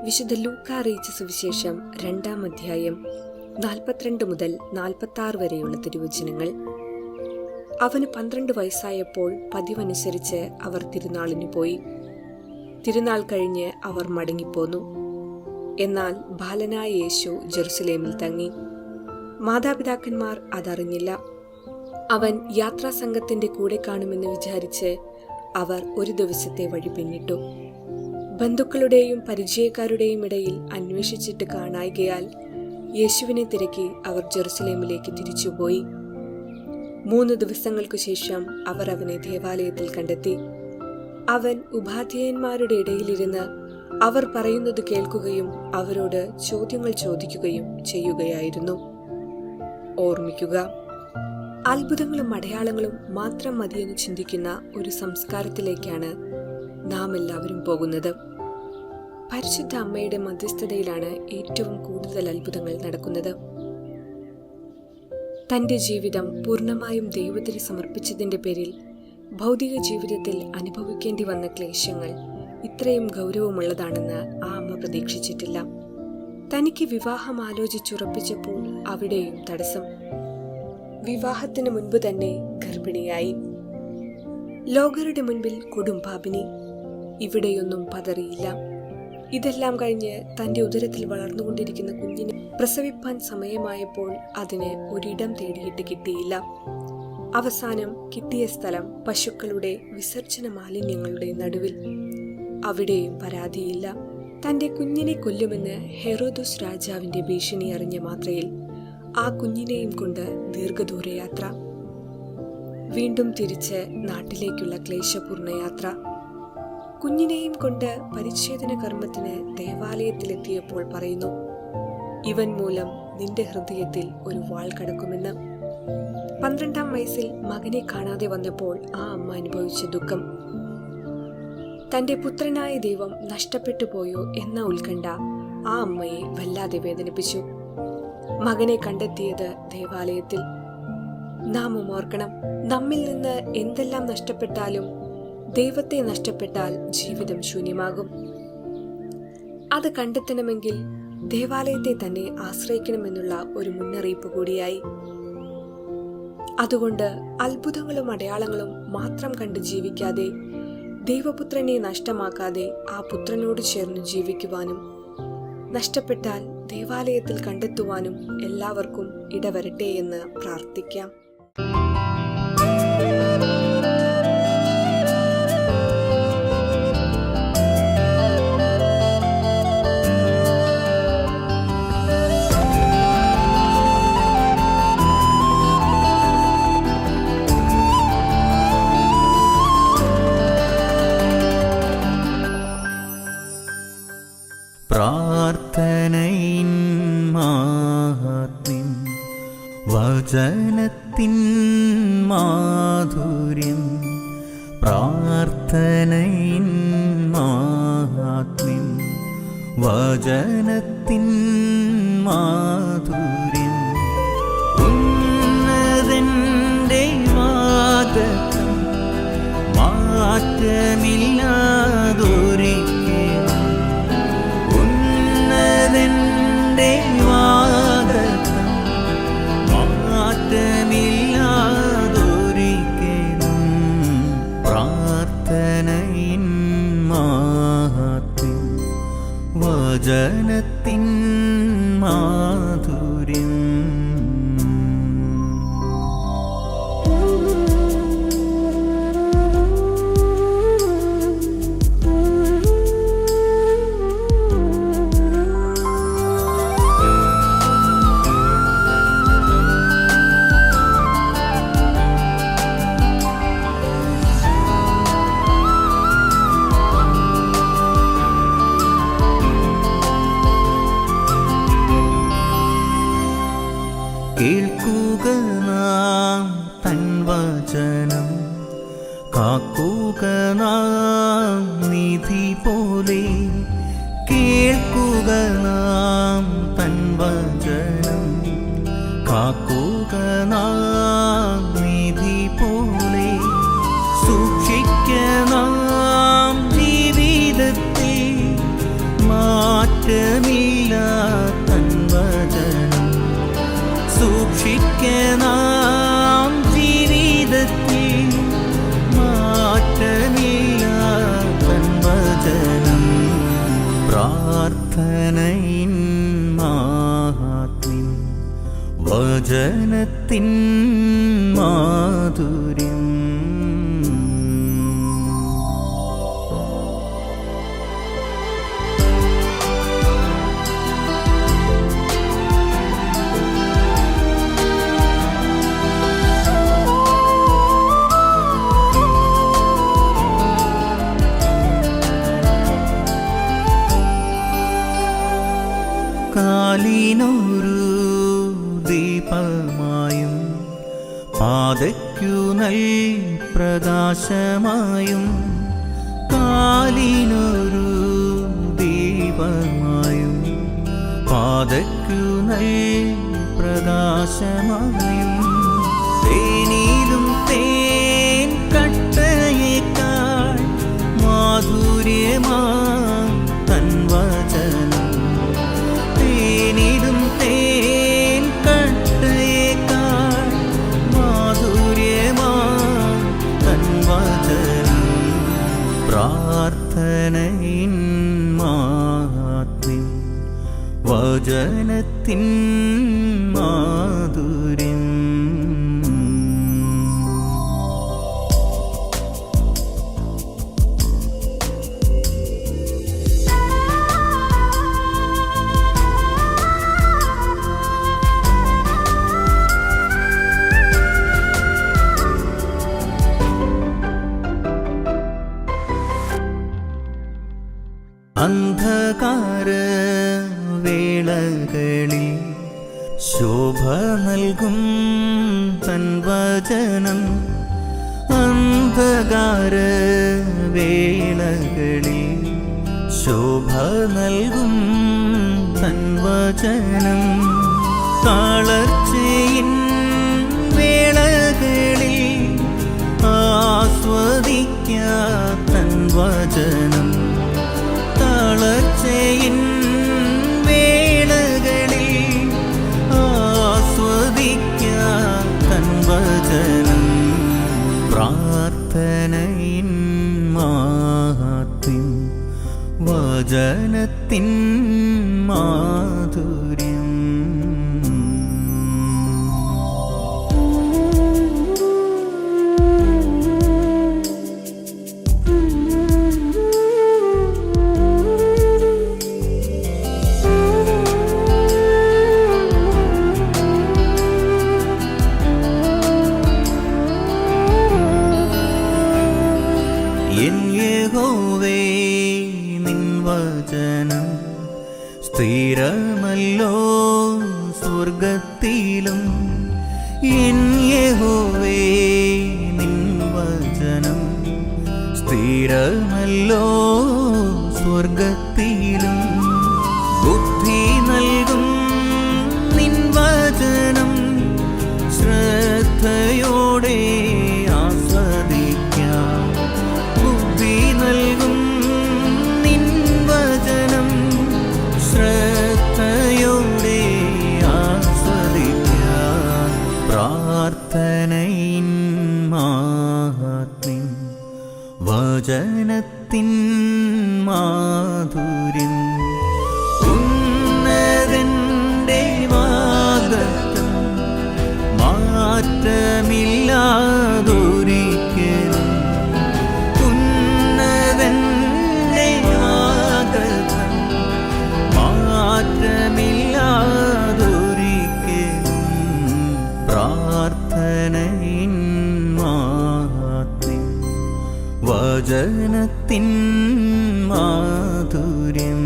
വിശുദ്ധ ലൂക്കാ അറിയിച്ച സുവിശേഷം 2-ാം അധ്യായം 42 മുതൽ 46 വരെയുള്ള തിരുവചനങ്ങൾ. അവന് 12 വയസ്സായപ്പോൾ പതിവനുസരിച്ച് അവർ തിരുനാളിന് പോയി. തിരുനാൾ കഴിഞ്ഞ് അവർ മടങ്ങിപ്പോന്നു. എന്നാൽ ബാലനായ യേശു ജെറുസലേമിൽ തങ്ങി. മാതാപിതാക്കന്മാർ അതറിഞ്ഞില്ല. അവൻ യാത്രാസംഘത്തിന്റെ കൂടെ കാണുമെന്ന് വിചാരിച്ച് അവർ ഒരു ദിവസത്തെ വഴി പിന്നിട്ടു. ബന്ധുക്കളുടെയും പരിചയക്കാരുടെയും ഇടയിൽ അന്വേഷിച്ചിട്ട് കാണായികയാൽ യേശുവിനെ തിരക്കി അവർ ജെറുസലേമിലേക്ക് തിരിച്ചുപോയി. 3 ദിവസങ്ങൾക്കു ശേഷം അവർ അവനെ ദേവാലയത്തിൽ കണ്ടെത്തി. അവൻ ഉപാധ്യായന്മാരുടെ ഇടയിലിരുന്ന് അവർ പറയുന്നത് കേൾക്കുകയും അവരോട് ചോദ്യങ്ങൾ ചോദിക്കുകയും ചെയ്യുകയായിരുന്നു. ഓർമ്മിക്കുക, അത്ഭുതങ്ങളും അടയാളങ്ങളും മാത്രം മതിയെന്ന് ചിന്തിക്കുന്ന ഒരു സംസ്കാരത്തിലേക്കാണ് നാം എല്ലാവരും പോകുന്നത്. പരിശുദ്ധ അമ്മയുടെ മധ്യസ്ഥതയിലാണ് ഏറ്റവും കൂടുതൽ അത്ഭുതങ്ങൾ നടക്കുന്നത്. തന്റെ ജീവിതം പൂർണ്ണമായും ദൈവത്തിന് സമർപ്പിച്ചതിന്റെ പേരിൽ ഭൗതിക ജീവിതത്തിൽ അനുഭവിക്കേണ്ടി വന്ന ക്ലേശങ്ങൾ ഇത്രയും ഗൗരവമുള്ളതാണെന്ന് ആ അമ്മ പ്രതീക്ഷിച്ചിട്ടില്ല. തനിക്ക് വിവാഹം ആലോചിച്ചുറപ്പിച്ചപ്പോൾ അവിടെയും തടസ്സം. വിവാഹത്തിന് മുൻപ് തന്നെ ഗർഭിണിയായി. ലോകരുടെ മുൻപിൽ കൊടുംപാപിനി. ഇവിടെയൊന്നും പതറിയില്ല. ഇതെല്ലാം കഴിഞ്ഞ് തന്റെ ഉദരത്തിൽ വളർന്നുകൊണ്ടിരിക്കുന്ന കുഞ്ഞിനെ പ്രസവിപ്പാൻ സമയമായപ്പോൾ അതിന് ഒരിടം തേടിയിട്ട് കിട്ടിയില്ല. അവസാനം കിട്ടിയ സ്ഥലം പശുക്കളുടെ വിസർജന മാലിന്യങ്ങളുടെ നടുവിൽ. അവിടെയും പരാതിയില്ല. തന്റെ കുഞ്ഞിനെ കൊല്ലുമെന്ന് ഹെറോദോസ് രാജാവിന്റെ ഭീഷണി അറിഞ്ഞ മാത്രയിൽ ആ കുഞ്ഞിനെയും കൊണ്ട് ദീർഘദൂരയാത്ര. വീണ്ടും തിരിച്ച് നാട്ടിലേക്കുള്ള ക്ലേശപൂർണ യാത്ര. കുഞ്ഞിനെയും കൊണ്ട് പരിച്ഛേദന കർമ്മത്തിന് ദേവാലയത്തിലെത്തിയപ്പോൾ പറയുന്നു, ഇവൻ മൂലം നിന്റെ ഹൃദയത്തിൽ ഒരു വാൾ കടക്കുമെന്ന്. 12-ാം വയസ്സിൽ മകനെ കാണാതെ വന്നപ്പോൾ ആ അമ്മ അനുഭവിച്ച ദുഃഖം. തന്റെ പുത്രനായ ദൈവം നഷ്ടപ്പെട്ടു പോയോ എന്ന ഉത്കണ്ഠ ആ അമ്മയെ വല്ലാതെ വേദനിപ്പിച്ചു. മകനെ കണ്ടെത്തിയത് ദേവാലയത്തിൽ. നാമും ഓർക്കണം, നമ്മിൽ നിന്ന് എന്തെല്ലാം നഷ്ടപ്പെട്ടാലും ദൈവത്തെ നഷ്ടപ്പെട്ടാൽ ജീവിതം ശൂന്യമാകും. അത് കണ്ടെത്തണമെങ്കിൽ ദേവാലയത്തെ തന്നെ ആശ്രയിക്കണമെന്നുള്ള ഒരു മുന്നറിയിപ്പ് കൂടിയായി. അതുകൊണ്ട് അത്ഭുതങ്ങളും അടയാളങ്ങളും മാത്രം കണ്ട് ജീവിക്കാതെ, ദൈവപുത്രനെ നഷ്ടമാക്കാതെ ആ പുത്രനോട് ചേർന്ന് ജീവിക്കുവാനും നഷ്ടപ്പെട്ടാൽ ദേവാലയത്തിൽ കണ്ടെത്തുവാനും എല്ലാവർക്കും ഇടവരട്ടെ എന്ന് പ്രാർത്ഥിക്കാം. പ്രാർത്ഥനയിൻ മാഹാത്മ്യം, വചനത്തിൻ മാധുര്യം. പ്രാർത്ഥനയിൻ മാഹാത്മ്യം, വചനത്തിൻ മാധുര്യം. ഉന്നതന്റെ വാഗ്ദത്തം മാറ്റമില്ലാതൊരു വചനത്തിൻ മാധുര്യം. കേൾക്കുക നാം തൻ വചനം, കാക്കുക നാം നിധി പോലെ. കേൾക്കുക നാം തൻ വചനം, കാക്കുക നാം നിധി പോലെ. സൂക്ഷിക്ക നാം ജീവിതത്തെ മാറ്റ മാറ്റമില്ലാത്തൻ വചനം സൂക്ഷിക്കണം ജീവിതത്തിൽ. മാറ്റമില്ലാത്തൻ വചനം പ്രാർത്ഥനയിൻ മാഹാത്മ്യം വചനത്തിൻ മാധുര്യം. കാലിനൊരു ദീപമായും പാതയ്ക്കു നൽ പ്രകാശമായും. കാലിനൊരു ദീപമായും പാതയ്ക്കു നൽ പ്രകാശമായും. തേനിലും തേൻ കട്ടയേക്കാൾ മാധുര്യമാ തൻ വചനം. തേനിലും തേൻ കട്ടയേക്കാൾ മാധുര്യമാ തൻ വചനം. പ്രാർത്ഥനയിൻ മാഹാത്മ്യം വചനത്തിൻ മാധുര്യം. അന്ധകാര വേളകളിൽ ശോഭ നൽകും തൻ വചനം. അന്ധകാര വേളകളിൽ ശോഭ നൽകും തൻ വചനം. തളർച്ചയിൻ വേളകളിൽ ആസ്വദിക്കാം തൻ വചനം. തളർച്ചയിൻ വേളകളിൽ ആസ്വദിക്കാം തൻ വചനം. പ്രാർത്ഥനയിൻ മാഹാത്മ്യം വചനത്തിൻ മാധുര്യം. എൻ യഹോവേ നിൻ വചനം സ്ഥിരമല്ലോ സ്വർഗത്തിലും. എൻ യഹോവേ നിൻ വചനം സ്ഥിരമല്ലോ സ്വർഗത്തിലും. ബുദ്ധി നൽകും നിൻ വചനം ശ്രദ്ധയോടെ ആസ്വദിക്കാം. ബുദ്ധി നൽകും നിൻ വചനം ശ്രദ്ധയോടെ ആസ്വദിക്കാം. പ്രാർത്ഥനയിൻ മാഹാത്മ്യം വചനത്തിൻ മാധുര്യം. ഉന്നതന്റെ വാഗ്ദത്തം മാറ്റമില്ലാതൊരിക്കലും. ഉന്നതന്റെ വാഗ്ദത്തം മാറ്റമില്ലാതൊരിക്കലും. പ്രാർത്ഥനയിൻ മാഹാത്മ്യം വചനത്തിൻ മാധുര്യം.